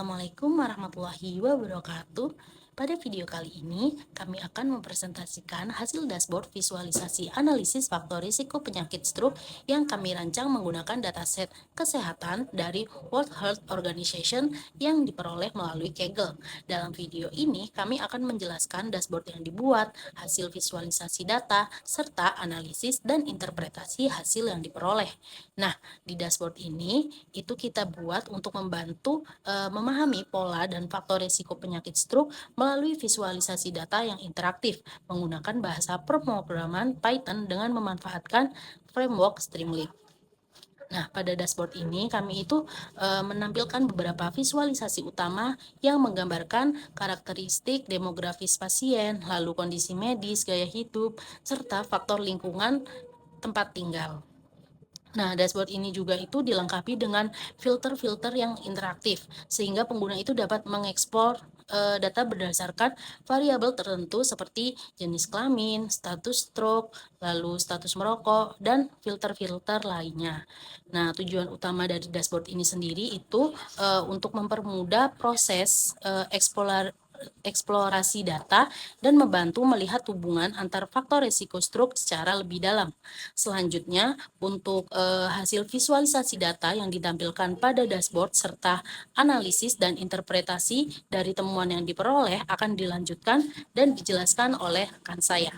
Assalamualaikum warahmatullahi wabarakatuh. Pada video kali ini, kami akan mempresentasikan hasil dashboard visualisasi analisis faktor risiko penyakit stroke yang kami rancang menggunakan dataset kesehatan dari World Health Organization yang diperoleh melalui Kaggle. Dalam video ini, kami akan menjelaskan dashboard yang dibuat, hasil visualisasi data, serta analisis dan interpretasi hasil yang diperoleh. Nah, di dashboard ini, itu kita buat untuk membantu memahami pola dan faktor risiko penyakit stroke melalui visualisasi data yang interaktif menggunakan bahasa pemrograman Python dengan memanfaatkan framework Streamlit. Nah, pada dashboard ini kami itu menampilkan beberapa visualisasi utama yang menggambarkan karakteristik demografis pasien, lalu kondisi medis, gaya hidup, serta faktor lingkungan tempat tinggal. Nah, dashboard ini juga itu dilengkapi dengan filter-filter yang interaktif, sehingga pengguna itu dapat mengeksplor data berdasarkan variabel tertentu seperti jenis kelamin, status stroke, lalu status merokok, dan filter-filter lainnya. Nah, tujuan utama dari dashboard ini sendiri itu untuk mempermudah proses eksplorasi data dan membantu melihat hubungan antar faktor risiko stroke secara lebih dalam. Selanjutnya, untuk hasil visualisasi data yang ditampilkan pada dashboard serta analisis dan interpretasi dari temuan yang diperoleh akan dilanjutkan dan dijelaskan oleh rekan saya.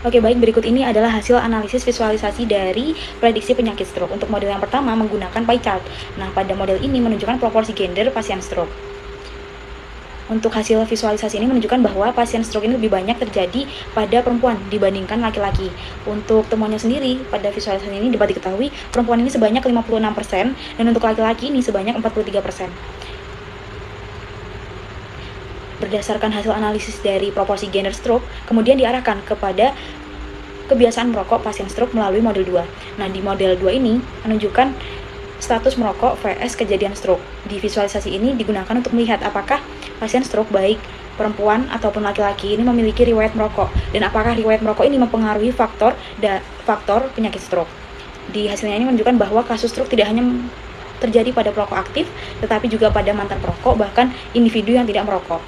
Oke, baik, berikut ini adalah hasil analisis visualisasi dari prediksi penyakit stroke. Untuk model yang pertama menggunakan pie chart. Nah, pada model ini menunjukkan proporsi gender pasien stroke. Untuk hasil visualisasi ini menunjukkan bahwa pasien stroke ini lebih banyak terjadi pada perempuan dibandingkan laki-laki. Untuk temuannya sendiri, pada visualisasi ini dapat diketahui perempuan ini sebanyak 56% dan untuk laki-laki ini sebanyak 43%. Berdasarkan hasil analisis dari proporsi gender stroke, kemudian diarahkan kepada kebiasaan merokok pasien stroke melalui model 2. Nah, di model 2 ini menunjukkan status merokok vs kejadian stroke. Di visualisasi ini digunakan untuk melihat apakah pasien stroke baik perempuan ataupun laki-laki ini memiliki riwayat merokok dan apakah riwayat merokok ini mempengaruhi faktor penyakit stroke. Di hasilnya ini menunjukkan bahwa kasus stroke tidak hanya terjadi pada perokok aktif, tetapi juga pada mantan perokok, bahkan individu yang tidak merokok.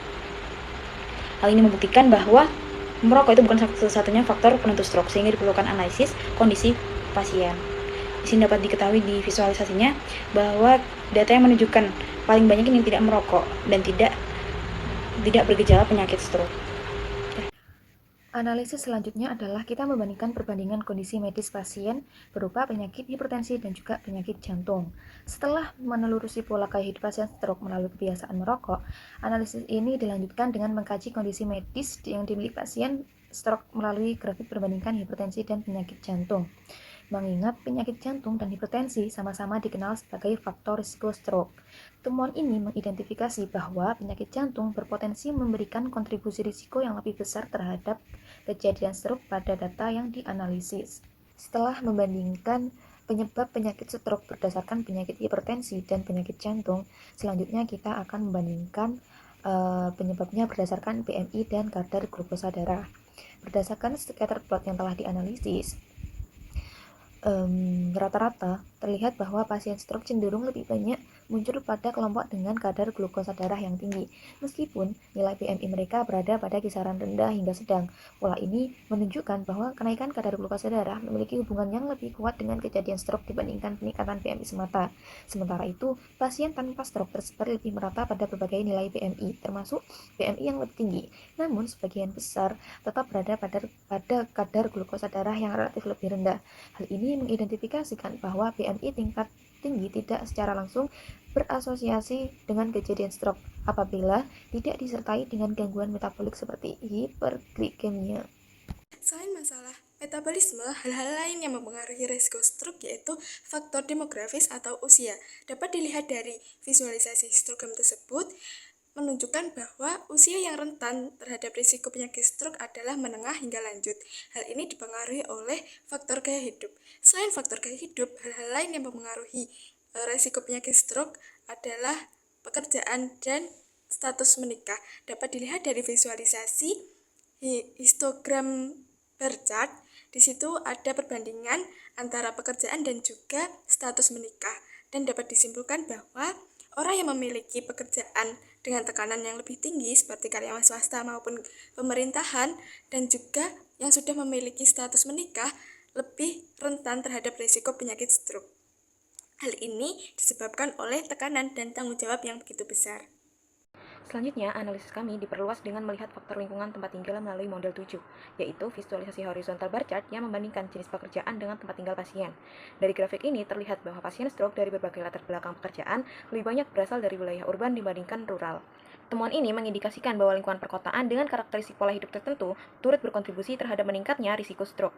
Hal ini membuktikan bahwa merokok itu bukan satu-satunya faktor penentu stroke, sehingga diperlukan analisis kondisi pasien. Di sini dapat diketahui di visualisasinya bahwa data yang menunjukkan paling banyak ini tidak merokok dan tidak bergejala penyakit stroke. Analisis selanjutnya adalah kita membandingkan perbandingan kondisi medis pasien berupa penyakit hipertensi dan juga penyakit jantung. Setelah menelusuri pola gaya hidup pasien stroke melalui kebiasaan merokok, analisis ini dilanjutkan dengan mengkaji kondisi medis yang dimiliki pasien stroke melalui grafik perbandingan hipertensi dan penyakit jantung. Mengingat penyakit jantung dan hipertensi sama-sama dikenal sebagai faktor risiko stroke. Temuan ini mengidentifikasi bahwa penyakit jantung berpotensi memberikan kontribusi risiko yang lebih besar terhadap kejadian stroke pada data yang dianalisis. Setelah membandingkan penyebab penyakit stroke berdasarkan penyakit hipertensi dan penyakit jantung, selanjutnya kita akan membandingkan penyebabnya berdasarkan BMI dan kadar glukosa darah. Berdasarkan scatter plot yang telah dianalisis, rata-rata terlihat bahwa pasien stroke cenderung lebih banyak muncul pada kelompok dengan kadar glukosa darah yang tinggi, meskipun nilai BMI mereka berada pada kisaran rendah hingga sedang. Pola ini menunjukkan bahwa kenaikan kadar glukosa darah memiliki hubungan yang lebih kuat dengan kejadian stroke dibandingkan peningkatan BMI semata. Sementara itu, pasien tanpa stroke tersebar lebih merata pada berbagai nilai BMI, termasuk BMI yang lebih tinggi. Namun, sebagian besar tetap berada pada kadar glukosa darah yang relatif lebih rendah. Hal ini mengidentifikasikan bahwa BMI tingkat tinggi tidak secara langsung berasosiasi dengan kejadian stroke apabila tidak disertai dengan gangguan metabolik seperti hiperglikemia. Selain masalah metabolisme, hal-hal lain yang mempengaruhi risiko stroke yaitu faktor demografis atau usia. Dapat dilihat dari visualisasi histogram tersebut, menunjukkan bahwa usia yang rentan terhadap risiko penyakit stroke adalah menengah hingga lanjut. Hal ini dipengaruhi oleh faktor gaya hidup. Selain faktor gaya hidup, hal-hal lain yang mempengaruhi risiko penyakit stroke adalah pekerjaan dan status menikah. Dapat dilihat dari visualisasi histogram bar chart. Di situ ada perbandingan antara pekerjaan dan juga status menikah, dan dapat disimpulkan bahwa Orang yang memiliki pekerjaan dengan tekanan yang lebih tinggi seperti karyawan swasta maupun pemerintahan dan juga yang sudah memiliki status menikah lebih rentan terhadap risiko penyakit stroke. Hal ini disebabkan oleh tekanan dan tanggung jawab yang begitu besar. Selanjutnya, analisis kami diperluas dengan melihat faktor lingkungan tempat tinggal melalui model 7, yaitu visualisasi horizontal bar chart yang membandingkan jenis pekerjaan dengan tempat tinggal pasien. Dari grafik ini terlihat bahwa pasien stroke dari berbagai latar belakang pekerjaan lebih banyak berasal dari wilayah urban dibandingkan rural. Temuan ini mengindikasikan bahwa lingkungan perkotaan dengan karakteristik pola hidup tertentu turut berkontribusi terhadap meningkatnya risiko stroke.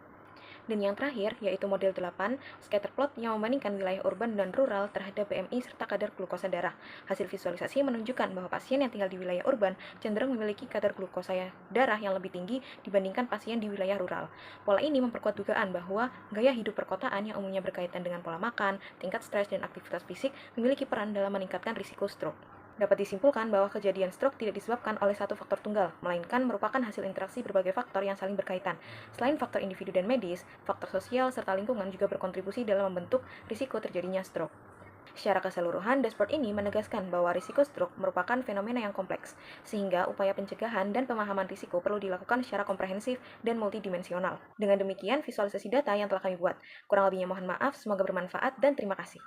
Dan yang terakhir, yaitu model 8, scatter plot yang membandingkan wilayah urban dan rural terhadap BMI serta kadar glukosa darah. Hasil visualisasi menunjukkan bahwa pasien yang tinggal di wilayah urban cenderung memiliki kadar glukosa darah yang lebih tinggi dibandingkan pasien di wilayah rural. Pola ini memperkuat dugaan bahwa gaya hidup perkotaan yang umumnya berkaitan dengan pola makan, tingkat stres, dan aktivitas fisik memiliki peran dalam meningkatkan risiko stroke. Dapat disimpulkan bahwa kejadian stroke tidak disebabkan oleh satu faktor tunggal, melainkan merupakan hasil interaksi berbagai faktor yang saling berkaitan. Selain faktor individu dan medis, faktor sosial serta lingkungan juga berkontribusi dalam membentuk risiko terjadinya stroke. Secara keseluruhan, dashboard ini menegaskan bahwa risiko stroke merupakan fenomena yang kompleks, sehingga upaya pencegahan dan pemahaman risiko perlu dilakukan secara komprehensif dan multidimensional. Dengan demikian, visualisasi data yang telah kami buat. Kurang lebihnya mohon maaf, semoga bermanfaat dan terima kasih.